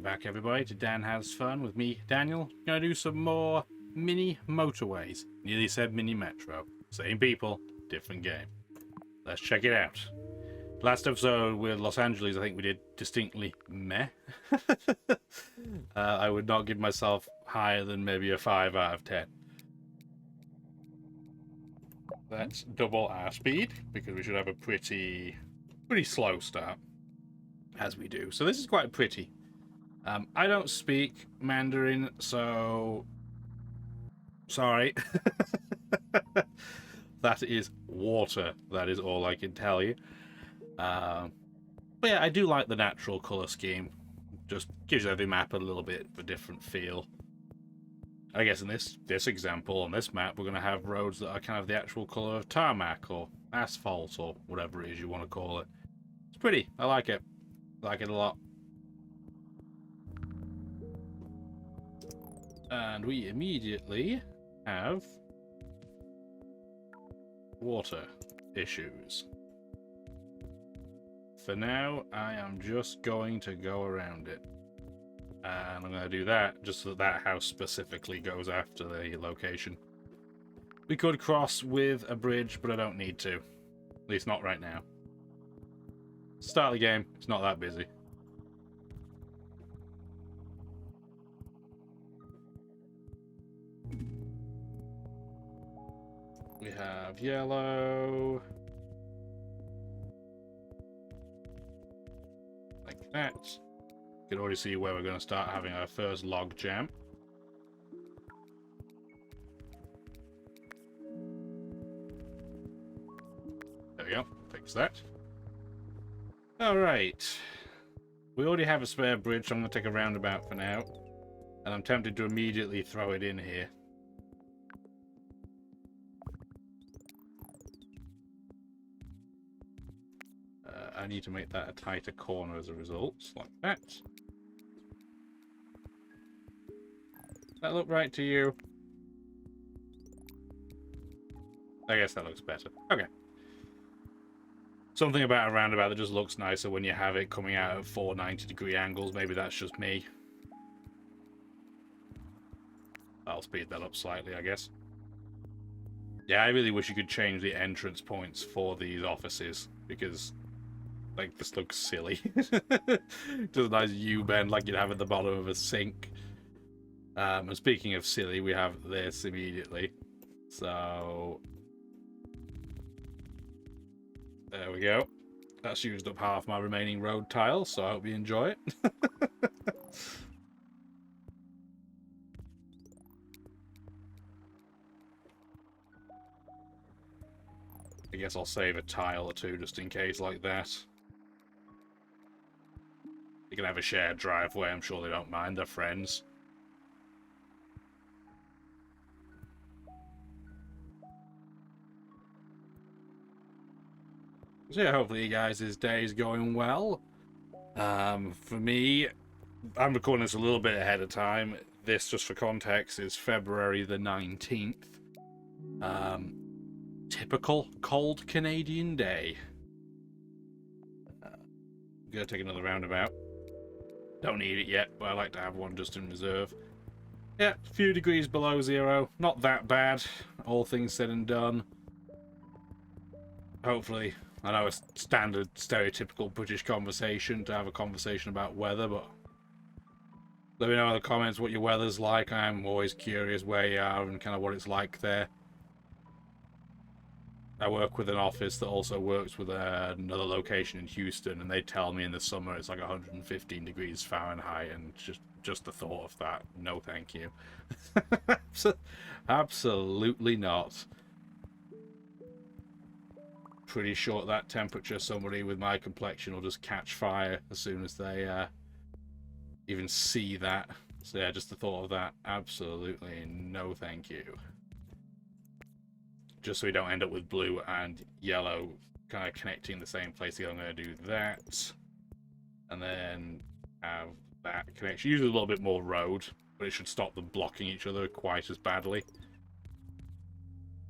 back, everybody, to Dan Has Fun with me, Daniel. Gonna do some more mini motorways. Nearly said mini metro. Same people, different game. Let's check it out. Last episode with Los Angeles, I think we did distinctly meh. I would not give myself higher than maybe a 5 out of 10. Let's double our speed, because we should have a pretty slow start, as we do. So this is quite pretty. I don't speak Mandarin, so sorry. That is water. That is all I can tell you. But yeah, I do like the natural colour scheme. Just gives every map a little bit of a different feel. I guess in this example, on this map, we're going to have roads that are kind of the actual colour of tarmac or asphalt or whatever it is you want to call it. It's pretty. I like it. I like it a lot. And we immediately have water issues. For now, I am just going to go around it. And I'm going to do that just so that house specifically goes after the location. We could cross with a bridge, but I don't need to. At least not right now. Start the game, it's not that busy. We have yellow. Like that. You can already see where we're going to start having our first log jam. There we go. Fix that. Alright. We already have a spare bridge, so I'm going to take a roundabout for now. And I'm tempted to immediately throw it in here. I need to make that a tighter corner as a result, like that. Does that look right to you? I guess that looks better. Okay. Something about a roundabout that just looks nicer when you have it coming out at 490-degree angles. Maybe that's just me. I'll speed that up slightly, I guess. Yeah, I really wish you could change the entrance points for these offices, because like, this looks silly. Just a nice U-bend like you'd have at the bottom of a sink. And speaking of silly, we have this immediately. So there we go. That's used up half my remaining road tile, so I hope you enjoy it. I guess I'll save a tile or two just in case like that. You can have a shared driveway, I'm sure they don't mind, they're friends. So yeah, hopefully you guys' day is going well. For me, I'm recording this a little bit ahead of time. This, just for context, is February the 19th. Typical cold Canadian day. I'm gonna take another roundabout. Don't need it yet, but I like to have one just in reserve. Yeah, a few degrees below zero. Not that bad, all things said and done. Hopefully, I know it's standard, stereotypical British conversation to have a conversation about weather, but let me know in the comments what your weather's like. I'm always curious where you are and kind of what it's like there. I work with an office that also works with another location in Houston, and they tell me in the summer it's like 115 degrees Fahrenheit, and just the thought of that, no thank you. Absolutely not. Pretty sure that temperature, somebody with my complexion will just catch fire as soon as they even see that. So yeah, just the thought of that, absolutely no thank you. Just so we don't end up with blue and yellow kind of connecting in the same place. I'm going to do that. And then have that connection. Usually a little bit more road, but it should stop them blocking each other quite as badly.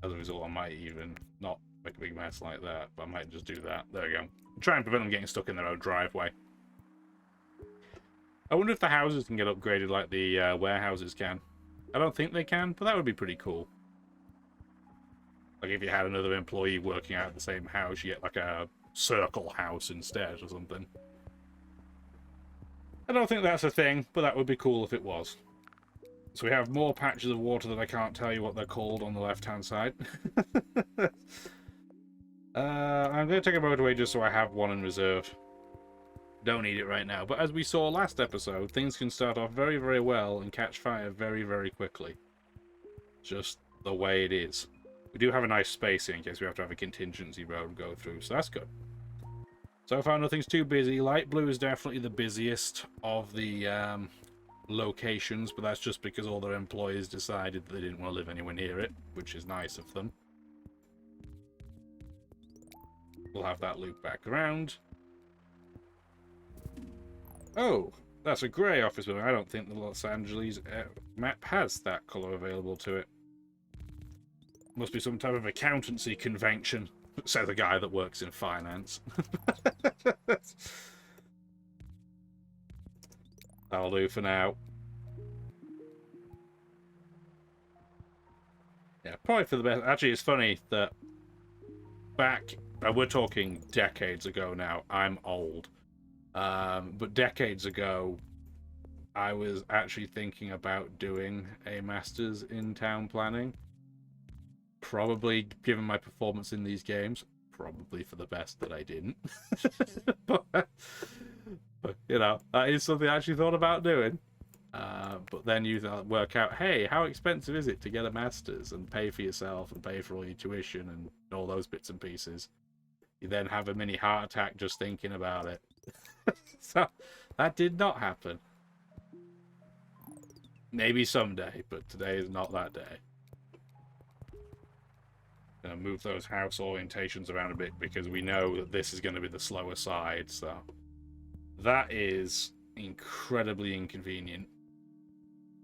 As a result, I might even not make a big mess like that, but I might just do that. There we go. Try and prevent them getting stuck in their own driveway. I wonder if the houses can get upgraded like the warehouses can. I don't think they can, but that would be pretty cool. Like if you had another employee working out of the same house, you get like a circle house instead or something. I don't think that's a thing, but that would be cool if it was. So we have more patches of water that I can't tell you what they're called on the left-hand side. I'm going to take a motorway just so I have one in reserve. Don't need it right now. But as we saw last episode, things can start off very, very well and catch fire very, very quickly. Just the way it is. We do have a nice space in case we have to have a contingency road go through, so that's good. So far, nothing's too busy. Light blue is definitely the busiest of the locations, but that's just because all their employees decided they didn't want to live anywhere near it, which is nice of them. We'll have that loop back around. Oh, that's a grey office building. I don't think the Los Angeles map has that colour available to it. Must be some type of accountancy convention, says the guy that works in finance. That'll do for now. Yeah, probably for the best. Actually, it's funny that back, we're talking decades ago now. I'm old. But decades ago, I was actually thinking about doing a master's in town planning. Probably, given my performance in these games, probably for the best that I didn't. but, you know, that is something I actually thought about doing. But then you work out, hey, how expensive is it to get a master's and pay for yourself and pay for all your tuition and all those bits and pieces? You then have a mini heart attack just thinking about it. So, that did not happen. Maybe someday, but today is not that day. Gonna move those house orientations around a bit because we know that this is going to be the slower side, so that is incredibly inconvenient.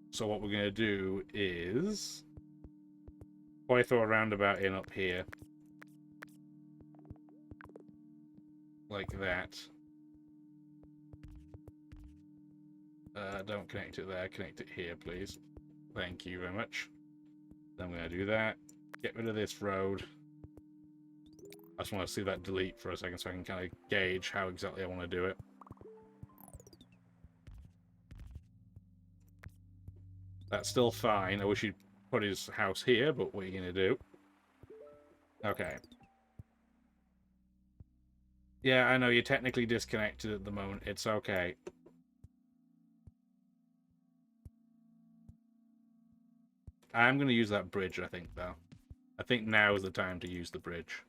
So what we're going to do is probably throw a roundabout in up here like that. Don't connect it there, connect it here please. Thank you very much. Then we're going to do that. Get rid of this road. I just want to see that delete for a second so I can kind of gauge how exactly I want to do it. That's still fine. I wish he'd put his house here, but what are you going to do? Okay. Yeah, I know you're technically disconnected at the moment. It's okay. I'm going to use that bridge, I think, though. I think now is the time to use the bridge.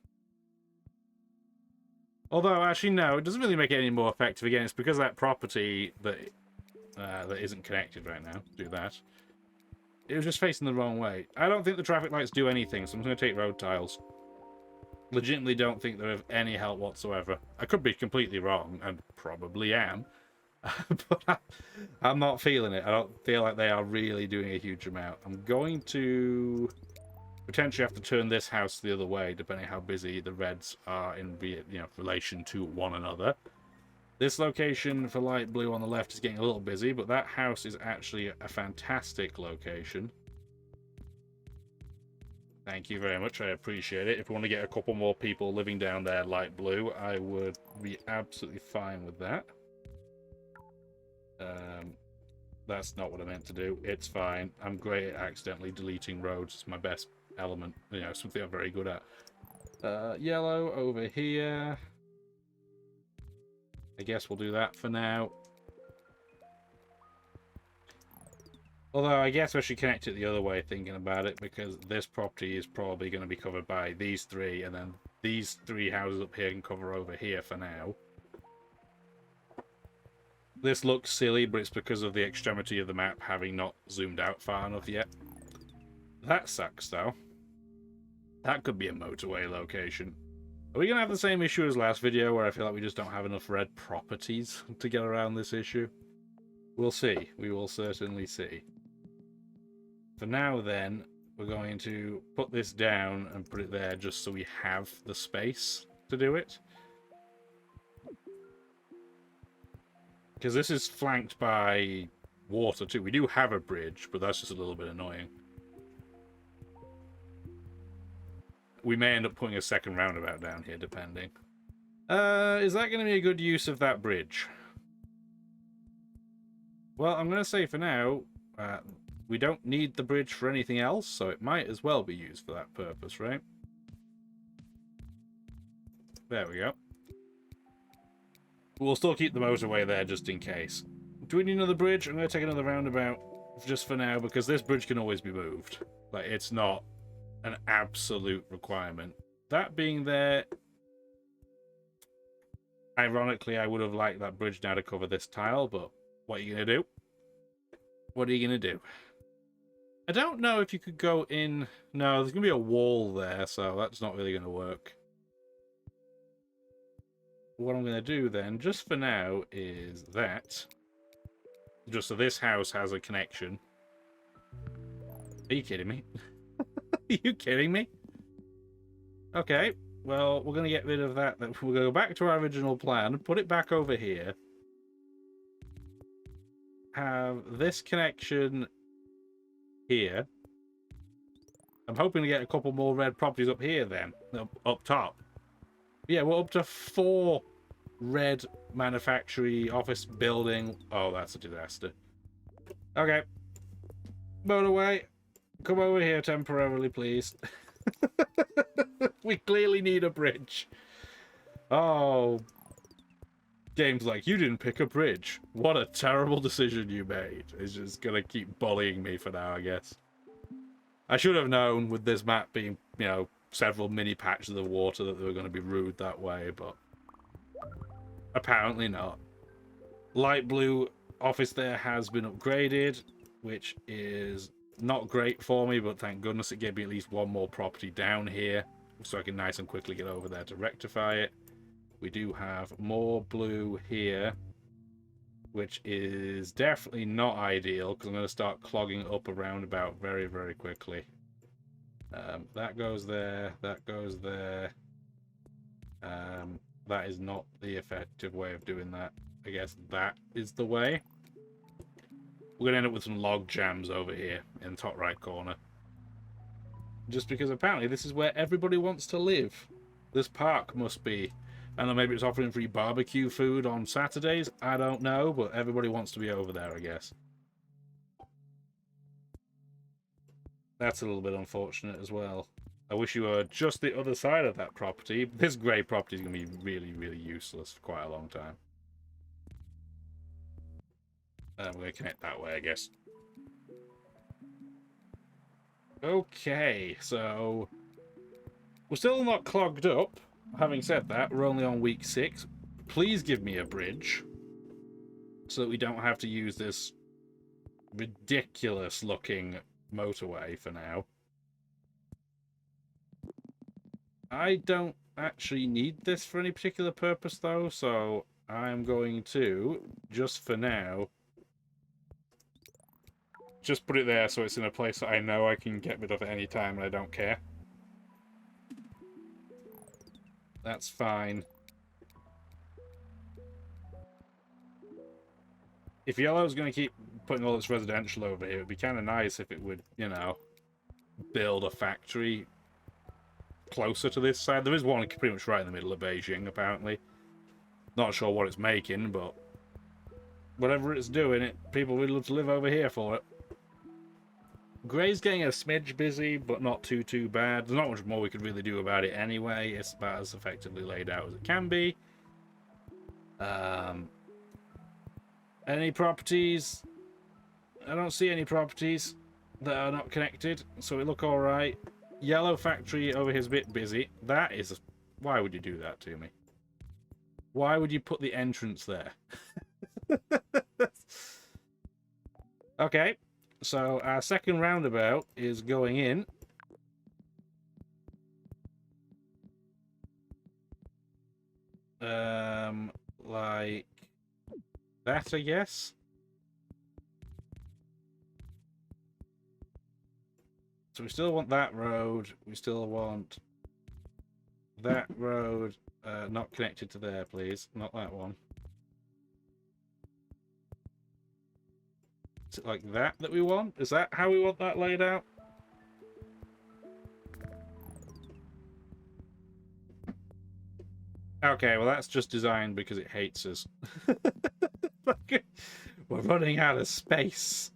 Although, actually, no, it doesn't really make it any more effective. Again, it's because of that property that that isn't connected right now. Do that. It was just facing the wrong way. I don't think the traffic lights do anything, so I'm going to take road tiles. Legitimately don't think they're of any help whatsoever. I could be completely wrong, and probably am. But I'm not feeling it. I don't feel like they are really doing a huge amount. I'm going to potentially have to turn this house the other way, depending how busy the reds are in relation to one another. This location for light blue on the left is getting a little busy, but that house is actually a fantastic location. Thank you very much. I appreciate it. If we want to get a couple more people living down there light blue, I would be absolutely fine with that. That's not what I meant to do. It's fine. I'm great at accidentally deleting roads. It's my best element. You know, something I'm very good at. Yellow over here. I guess we'll do that for now. Although I guess I should connect it the other way thinking about it, because this property is probably going to be covered by these three, and then these three houses up here can cover over here for now. This looks silly, but it's because of the extremity of the map having not zoomed out far enough yet. That sucks, though. That could be a motorway location. Are we going to have the same issue as last video, where I feel like we just don't have enough red properties to get around this issue? We'll see. We will certainly see. For now, then, we're going to put this down and put it there just so we have the space to do it. Because this is flanked by water too. We do have a bridge, but that's just a little bit annoying. We may end up putting a second roundabout down here, depending. Is that going to be a good use of that bridge? Well, I'm going to say for now, we don't need the bridge for anything else, so it might as well be used for that purpose, right? There we go. We'll still keep the motorway there just in case. Do we need another bridge? I'm going to take another roundabout just for now, because this bridge can always be moved. Like, it's not an absolute requirement. That being there, ironically, I would have liked that bridge now to cover this tile, but what are you going to do? What are you going to do? I don't know if you could go in... No, there's going to be a wall there, so that's not really going to work. What I'm going to do then, just for now, is that. Just so this house has a connection. Are you kidding me? Are you kidding me? Okay, well, we're going to get rid of that. We're going to go back to our original plan, put it back over here. Have this connection here. I'm hoping to get a couple more red properties up here then, up top. Yeah, we're up to 4 red manufacturing office building. Oh, that's a disaster. Okay. Motorway, come over here temporarily, please. We clearly need a bridge. Oh. Game's like, you didn't pick a bridge. What a terrible decision you made. It's just gonna keep bullying me for now, I guess. I should have known with this map being, you know, several mini patches of water that they were going to be rude that way, but apparently not. Light blue office there has been upgraded, which is not great for me, but thank goodness it gave me at least one more property down here, so I can nice and quickly get over there to rectify it. We do have more blue here, which is definitely not ideal, because I'm going to start clogging up a roundabout very, very quickly. That goes there, that goes there. That is not the effective way of doing that. I guess that is the way. We're going to end up with some log jams over here in the top right corner. Just because apparently this is where everybody wants to live. This park must be. I don't know, maybe it's offering free barbecue food on Saturdays. I don't know, but everybody wants to be over there, I guess. That's a little bit unfortunate as well. I wish you were just the other side of that property. This grey property is going to be really, really useless for quite a long time. We're going to connect that way, I guess. Okay, so we're still not clogged up. Having said that, we're only on week 6. Please give me a bridge so that we don't have to use this ridiculous looking motorway for now. I don't actually need this for any particular purpose though, so I'm going to, just for now, just put it there so it's in a place that I know I can get rid of at any time and I don't care. That's fine. If Yellow's going to keep putting all its residential over here, it would be kind of nice if it would, you know, build a factory closer to this side. There is one pretty much right in the middle of Beijing, apparently. Not sure what it's making, but whatever it's doing, people would love to live over here for it. Grey's getting a smidge busy, but not too bad. There's not much more we could really do about it anyway. It's about as effectively laid out as it can be. Any properties? I don't see any properties that are not connected, so we look alright. Yellow factory over here is a bit busy. That is... Why would you do that to me? Why would you put the entrance there? Okay. So our second roundabout is going in. Like that, I guess. So we still want that road. We still want that road. Not connected to there, please. Not that one. Is it like that we want? Is that how we want that laid out? Okay, well that's just designed because it hates us. We're running out of space.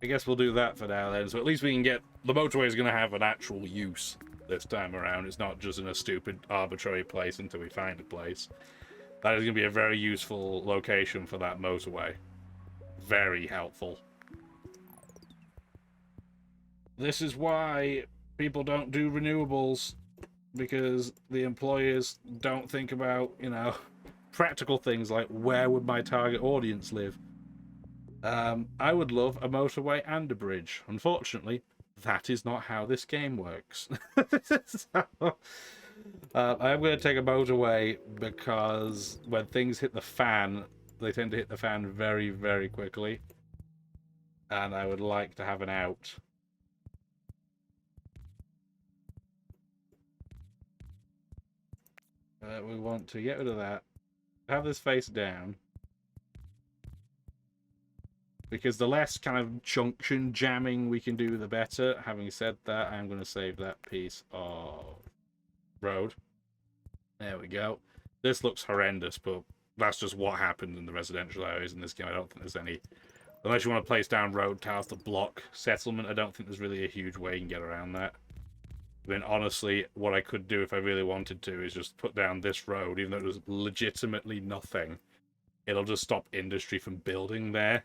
I guess we'll do that for now then. So at least we can get... The motorway is going to have an actual use this time around. It's not just in a stupid, arbitrary place until we find a place. That is going to be a very useful location for that motorway. Very helpful. This is why people don't do renewables. Because the employers don't think about, you know, practical things like where would my target audience live. I would love a motorway and a bridge. Unfortunately, that is not how this game works. So, I'm going to take a motorway because when things hit the fan, they tend to hit the fan very, very quickly. And I would like to have an out. We want to get rid of that. Have this face down. Because the less kind of junction jamming we can do, the better. Having said that, I'm going to save that piece of road. There we go. This looks horrendous, but that's just what happened in the residential areas in this game. I don't think there's any... Unless you want to place down road tiles to block settlement, I don't think there's really a huge way you can get around that. I mean, honestly, what I could do if I really wanted to is just put down this road, even though there's legitimately nothing. It'll just stop industry from building there.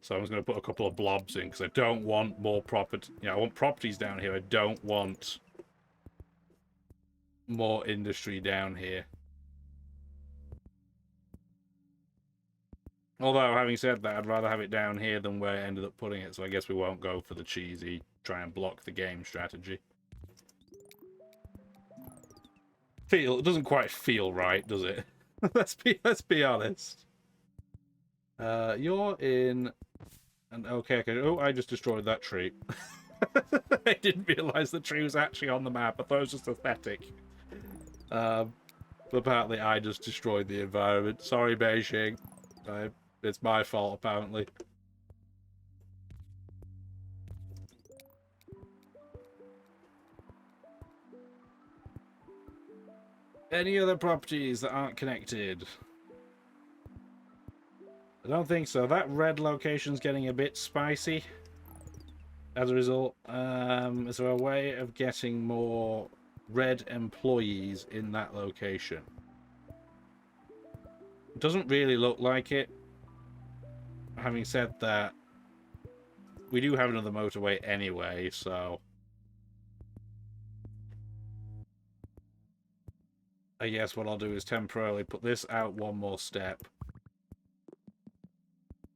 So I'm just going to put a couple of blobs in, because I don't want more property. You know, I want properties down here. I don't want more industry down here. Although, having said that, I'd rather have it down here than where I ended up putting it, so I guess we won't go for the cheesy try and block the game strategy. It doesn't quite feel right, does it? let's be honest. You're in... And okay. Oh, I just destroyed that tree. I didn't realise the tree was actually on the map. I thought it was just aesthetic. But apparently I just destroyed the environment. Sorry, Beijing. It's my fault, apparently. Any other properties that aren't connected? I don't think so. That red location's getting a bit spicy. As a result, is there a way of getting more red employees in that location? It doesn't really look like it. Having said that, we do have another motorway anyway, so... I guess what I'll do is temporarily put this out one more step.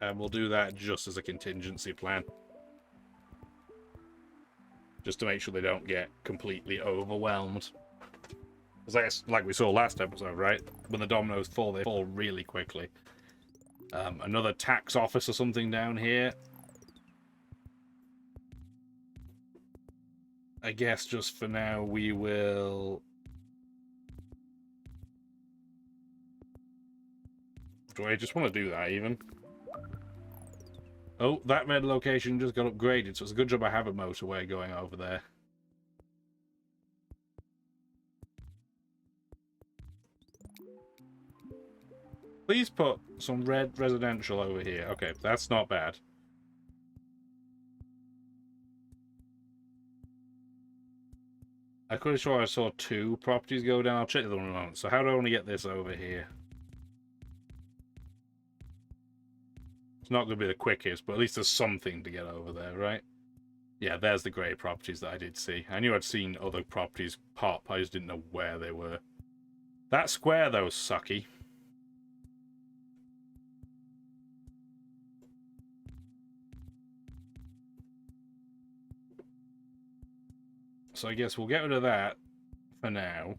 And we'll do that just as a contingency plan. Just to make sure they don't get completely overwhelmed. Because like we saw last episode, right? When the dominoes fall, they fall really quickly. Another tax office or something down here. I guess just for now we will... Do I just want to do that even? Oh, that red location just got upgraded, so it's a good job I have a motorway going over there. Please put some red residential over here. Okay, that's not bad. I'm pretty sure I saw 2 properties go down. I'll check the other one in a moment. So how do I want to get this over here? It's not going to be the quickest, but at least there's something to get over there, right? Yeah, there's the grey properties that I did see. I knew I'd seen other properties pop, I just didn't know where they were. That square, though, is sucky. So I guess we'll get rid of that for now.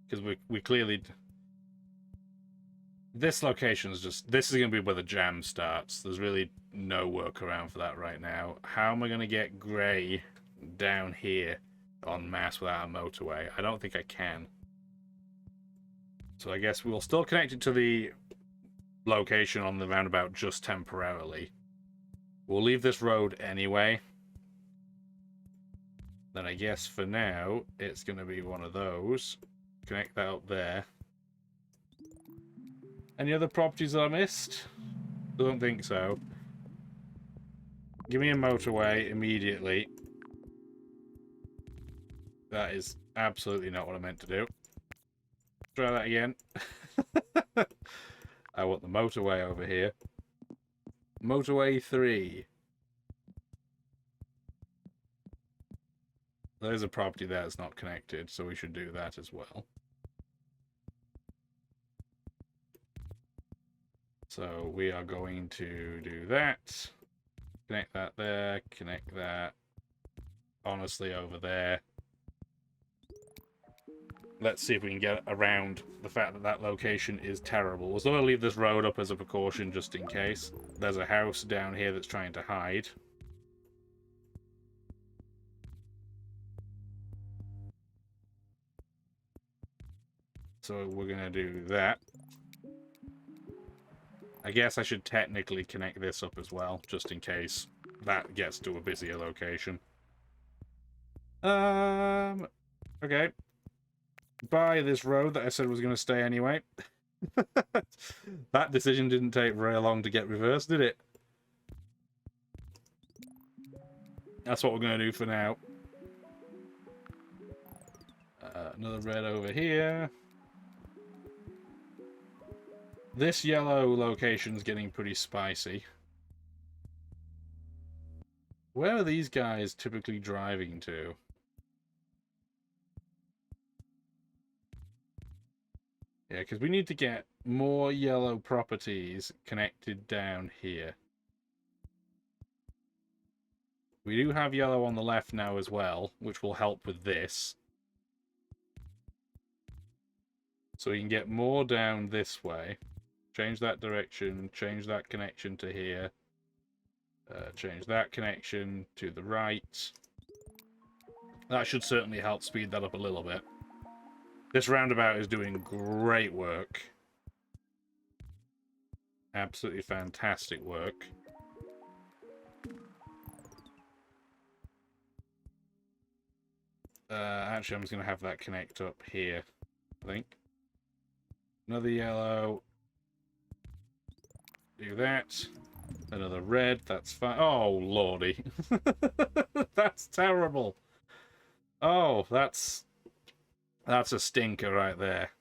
Because we clearly... This location is just... This is going to be where the jam starts. There's really no workaround for that right now. How am I going to get grey down here en masse without a motorway. I don't think I can. So I guess we'll still connect it to the location on the roundabout just temporarily. We'll leave this road anyway. Then I guess for now, it's going to be one of those. Connect that up there. Any other properties that I missed? Don't think so. Give me a motorway immediately. That is absolutely not what I meant to do. Try that again. I want the motorway over here. Motorway 3. There's a property there that's not connected, so we should do that as well. So we are going to do that. Connect that there. Connect that. Honestly, over there. Let's see if we can get around the fact that that location is terrible. We'll still leave this road up as a precaution just in case. There's a house down here that's trying to hide. So we're going to do that. I guess I should technically connect this up as well, just in case that gets to a busier location. Okay. By this road that I said was going to stay anyway. That decision didn't take very long to get reversed, did it? That's what we're going to do for now. Another red over here. This yellow location's getting pretty spicy. Where are these guys typically driving to? Yeah, because we need to get more yellow properties connected down here. We do have yellow on the left now as well, which will help with this. So we can get more down this way. Change that direction, change that connection to here. Change that connection to the right. That should certainly help speed that up a little bit. This roundabout is doing great work. Absolutely fantastic work. Actually, I'm just going to have that connect up here, I think. Another yellow. Do that. Another red, that's fine. Oh, lordy. That's terrible. Oh, that's a stinker right there.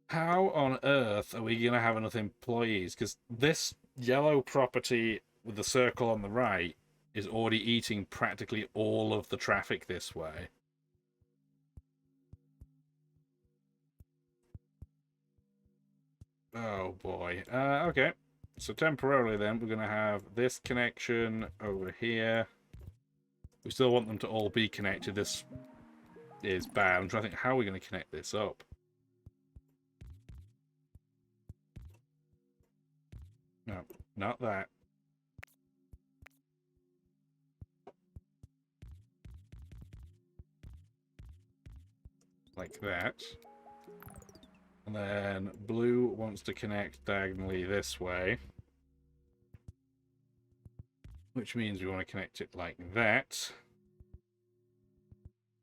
How on earth are we going to have enough employees? Because this yellow property with the circle on the right is already eating practically all of the traffic this way. Oh boy. Okay. So temporarily then, we're going to have this connection over here. We still want them to all be connected. This is bad. I'm trying to think, how are we going to connect this up? No, not that. Like that. And then blue wants to connect diagonally this way. Which means we want to connect it like that.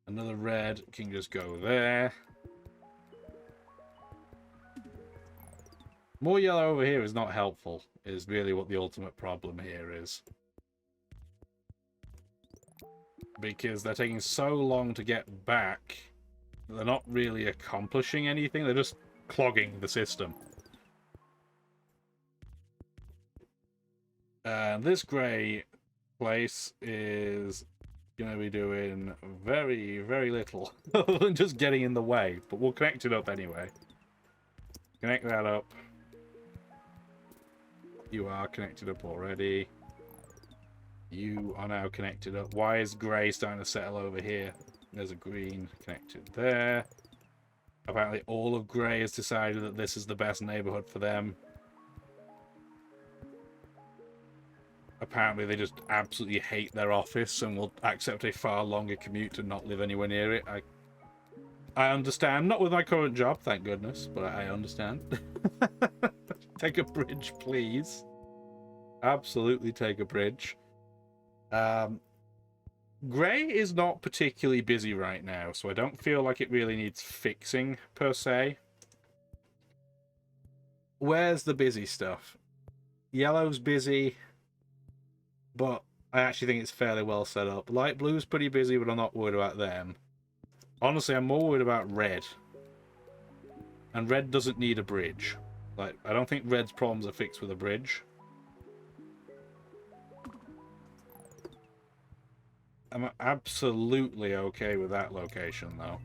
Another red can just go there. More yellow over here is not helpful, is really what the ultimate problem here is. Because they're taking so long to get back, they're not really accomplishing anything, they're just clogging the system. This grey place is going to be doing very, very little other than just getting in the way, but we'll connect it up anyway. Connect that up. You are connected up already. You are now connected up. Why is grey starting to settle over here? There's a green connected there. Apparently all of grey has decided that this is the best neighbourhood for them. apparently they just absolutely hate their office and will accept a far longer commute to not live anywhere near it. I understand. Not with my current job, thank goodness, but I understand. Take a bridge, please. Absolutely take a bridge. Grey is not particularly busy right now, so I don't feel like it really needs fixing, per se. Where's the busy stuff? Yellow's busy, but I actually think it's fairly well set up. Light blue's pretty busy, but I'm not worried about them. Honestly, I'm more worried about red. And red doesn't need a bridge. Like, I don't think red's problems are fixed with a bridge. I'm absolutely okay with that location, though.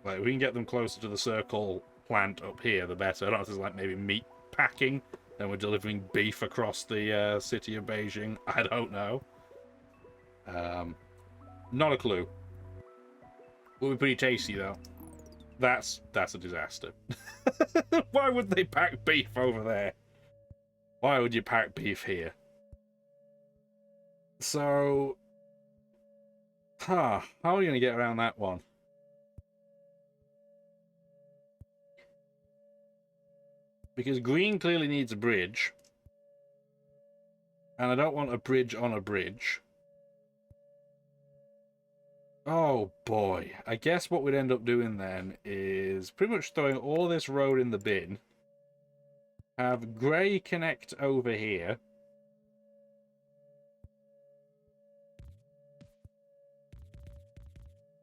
Like, we can get them closer to the circle plant up here, the better. I don't know if there's, like, maybe meat packing, then we're delivering beef across the city of Beijing. I don't know. Not a clue. Will be pretty tasty, though. That's a disaster. Why would they pack beef over there? Why would you pack beef here? So... how are we going to get around that one? Because green clearly needs a bridge. And I don't want a bridge on a bridge. Oh boy. I guess what we'd end up doing then is pretty much throwing all this road in the bin. Have grey connect over here.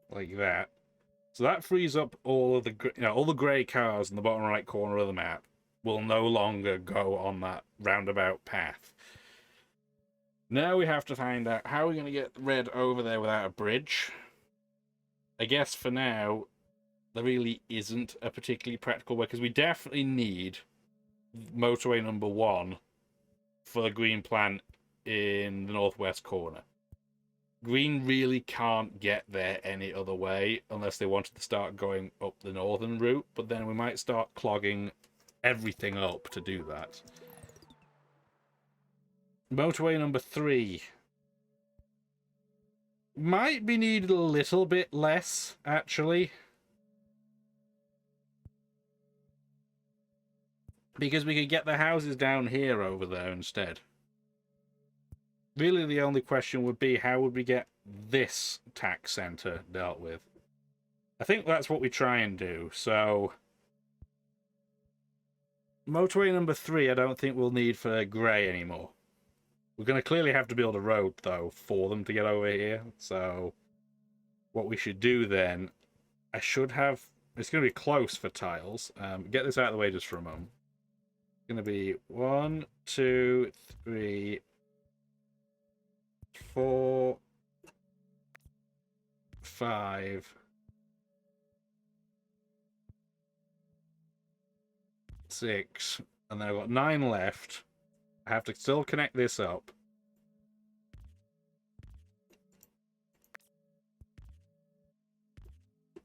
Like that. So that frees up all of the, all the grey cars in the bottom right corner of the map will no longer go on that roundabout path. Now we have to find out how we're going to get red over there without a bridge. I guess for now, there really isn't a particularly practical way, because we definitely need motorway number 1 for the green plant in the northwest corner. Green really can't get there any other way unless they wanted to start going up the northern route, but then we might start clogging everything up to do that. Motorway number 3 might be needed a little bit less, actually. Because we could get the houses down here over there instead. Really, the only question would be, how would we get this tax center dealt with? I think that's what we try and do. So, motorway number 3, I don't think we'll need for grey anymore. We're going to clearly have to build a road, though, for them to get over here. So, what we should do then, I should have... It's going to be close for tiles. Get this out of the way just for a moment. It's going to be 1, 2, 3... 4, 5, 6, and then I've got 9 left. I have to still connect this up.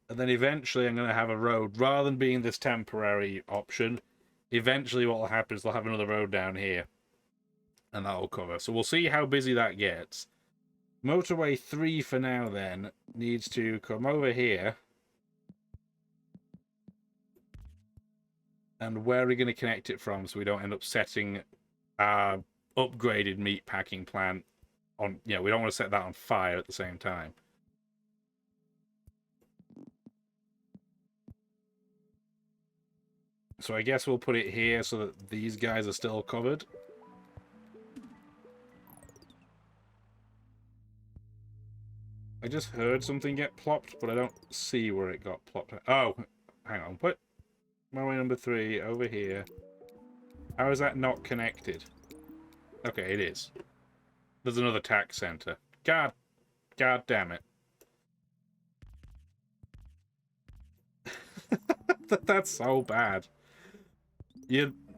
And then eventually I'm going to have a road. Rather than being this temporary option, eventually what will happen is they'll have another road down here. And that will cover. So we'll see how busy that gets. Motorway 3 for now then needs to come over here. And where are we going to connect it from so we don't end up setting our upgraded meat packing plant on... we don't want to set that on fire at the same time. So I guess we'll put it here so that these guys are still covered. I just heard something get plopped, but I don't see where it got plopped. Oh, hang on. Put motorway number 3 over here. How is that not connected? Okay, it is. There's another tax center. God damn it. That's so bad.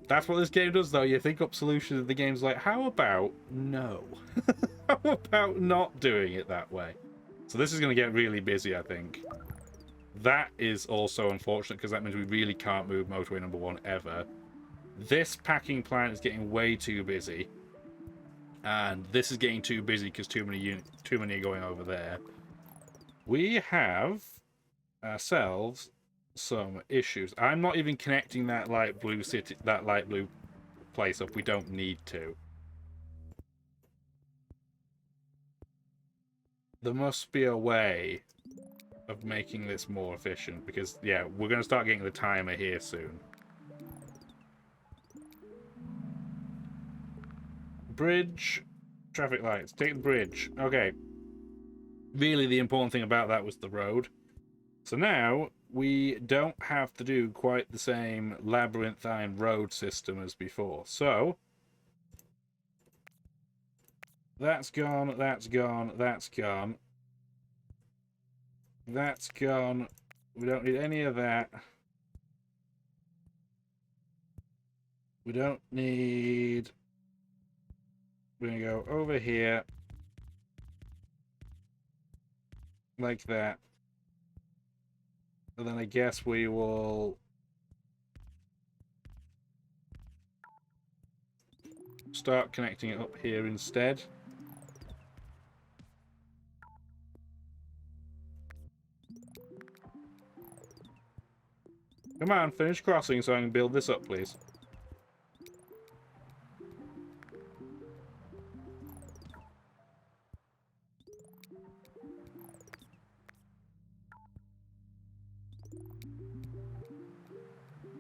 That's what this game does, though. You think up solutions, and the game's like, how about no? How about not doing it that way? So this is going to get really busy, I think. That is also unfortunate, because that means we really can't move motorway number 1 ever. This packing plant is getting way too busy. And this is getting too busy because too many are going over there. We have ourselves some issues. I'm not even connecting that light blue place up. We don't need to. There must be a way of making this more efficient because, yeah, we're going to start getting the timer here soon. Bridge, traffic lights. Take the bridge. Okay. Really, the important thing about that was the road. So now we don't have to do quite the same labyrinthine road system as before. So that's gone, that's gone, that's gone. That's gone. We don't need any of that. We don't need... We're going to go over here. Like that. And then I guess we will... start connecting it up here instead. Come on, finish crossing so I can build this up, please.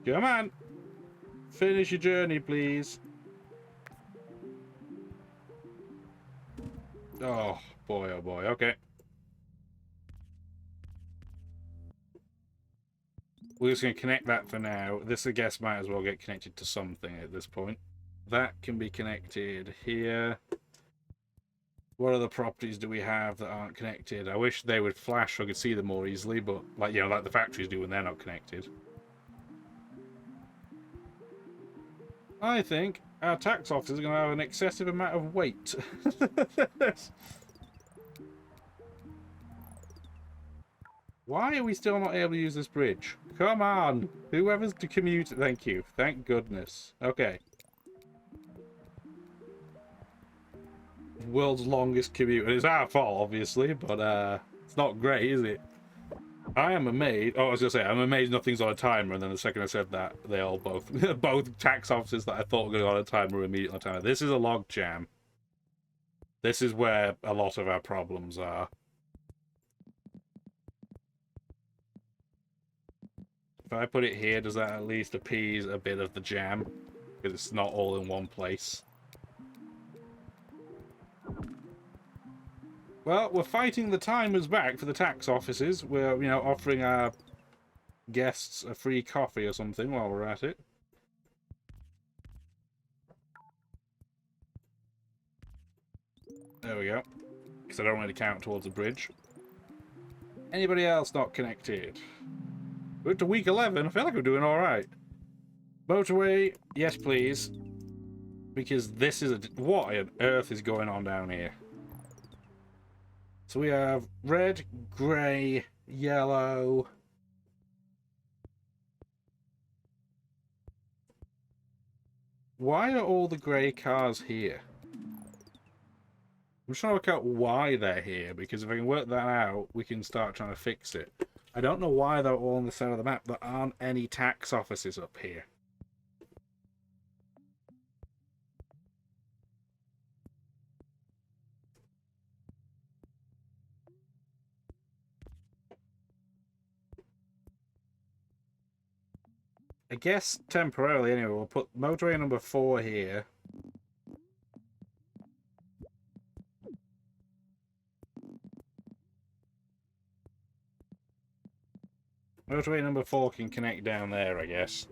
Come on! Finish your journey, please. Oh, boy, oh boy. Okay. We're just going to connect that for now. This, I guess, might as well get connected to something at this point. That can be connected here. What other properties do we have that aren't connected? I wish they would flash so I could see them more easily, but, like, you know, like the factories do when they're not connected. I think our tax office is going to have an excessive amount of weight. Why are we still not able to use this bridge? Come on! Whoever's to commute... Thank you. Thank goodness. Okay. World's longest commute. And it's our fault, obviously, but it's not great, is it? I am amazed... Oh, I was going to say, I'm amazed nothing's on a timer, and then the second I said that, they all both... both tax offices that I thought were going to go on a timer were immediately on a timer. This is a log jam. This is where a lot of our problems are. If I put it here, does that at least appease a bit of the jam? Because it's not all in one place. Well, we're fighting the timers back for the tax offices. We're, you know, offering our guests a free coffee or something while we're at it. There we go. Because I don't want to count towards the bridge. Anybody else not connected? We're to week 11. I feel like we're doing alright. Motorway, yes please. Because this is a... What on earth is going on down here? So we have red, grey, yellow... Why are all the grey cars here? I'm just trying to work out why they're here, because if I can work that out, we can start trying to fix it. I don't know why they're all on the side of the map. There aren't any tax offices up here. I guess temporarily, anyway, we'll put motorway number 4 here. Motorway number 4 can connect down there, I guess.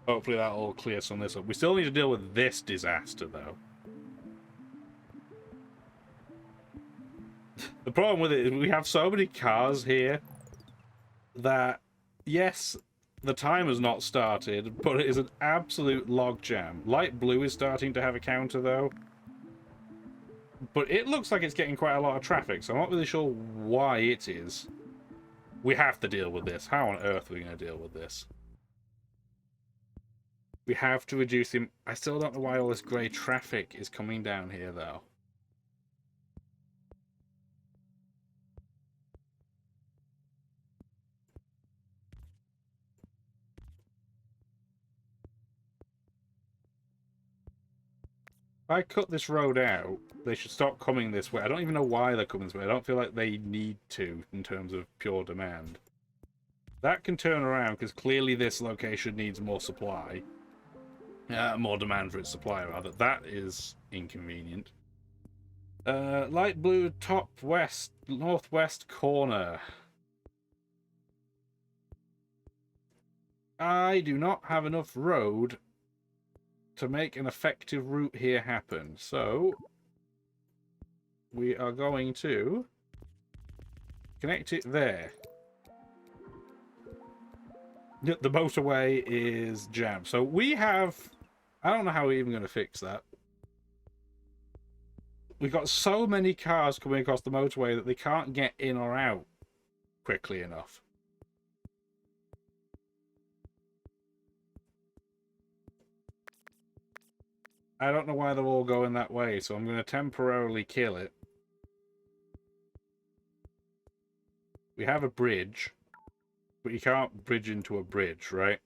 Hopefully that'll clear some of this up. We still need to deal with this disaster, though. The problem with it is we have so many cars here that, yes, the timer's not started, but it is an absolute logjam. Light blue is starting to have a counter, though. But it looks like it's getting quite a lot of traffic, so I'm not really sure why it is. We have to deal with this. How on earth are we going to deal with this? We have to reduce him. I still don't know why all this grey traffic is coming down here, though. If I cut this road out, they should stop coming this way. I don't even know why they're coming this way. I don't feel like they need to in terms of pure demand. That can turn around because clearly this location needs more supply. More demand for its supply, rather. That is inconvenient. Light blue top west, northwest corner. I do not have enough road to make an effective route here happen. So we are going to connect it there. The motorway is jammed. So we have... I don't know how we're even going to fix that. We've got so many cars coming across the motorway that they can't get in or out quickly enough. I don't know why they're all going that way, so I'm going to temporarily kill it. We have a bridge, but you can't bridge into a bridge, right?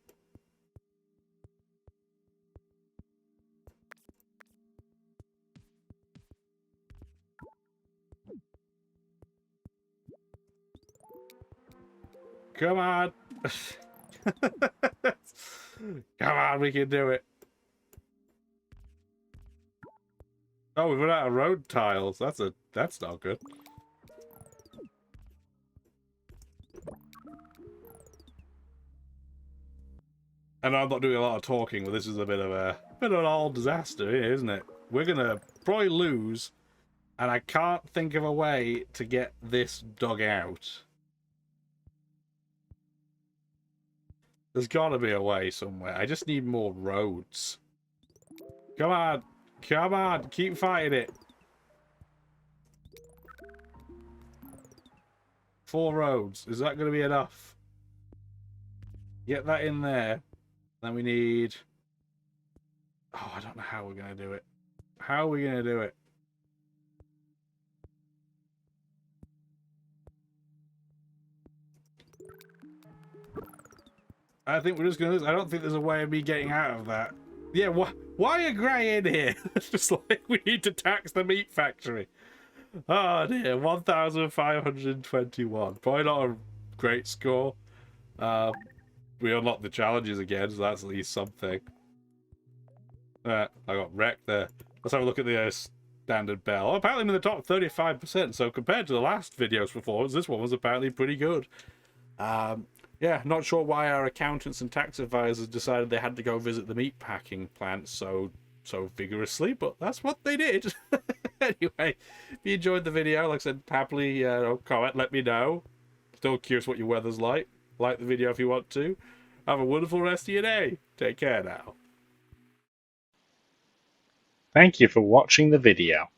Come on! Come on, we can do it. Oh, we've run out of road tiles. That's not good. And I'm not doing a lot of talking, but this is a bit of an old disaster here, isn't it? We're gonna probably lose, and I can't think of a way to get this dug out. There's gotta be a way somewhere. I just need more roads. Come on! Come on! Keep fighting it! 4 roads. Is that going to be enough? Get that in there. Then we need... Oh, I don't know how we're going to do it. How are we going to do it? I think we're just going to... I don't think there's a way of me getting out of that. Yeah, why are Grey in here? It's just like we need to tax the meat factory. Oh dear, 1,521. Probably not a great score. We unlocked the challenges again, so that's at least something. I got wrecked there. Let's have a look at the standard bell. Oh, apparently I'm in the top 35%, so compared to the last video's performance, this one was apparently pretty good. Yeah, not sure why our accountants and tax advisors decided they had to go visit the meat packing plant so vigorously, but that's what they did. Anyway, if you enjoyed the video, like I said, happily comment, let me know. Still curious what your weather's like. Like the video if you want to. Have a wonderful rest of your day. Take care now. Thank you for watching the video.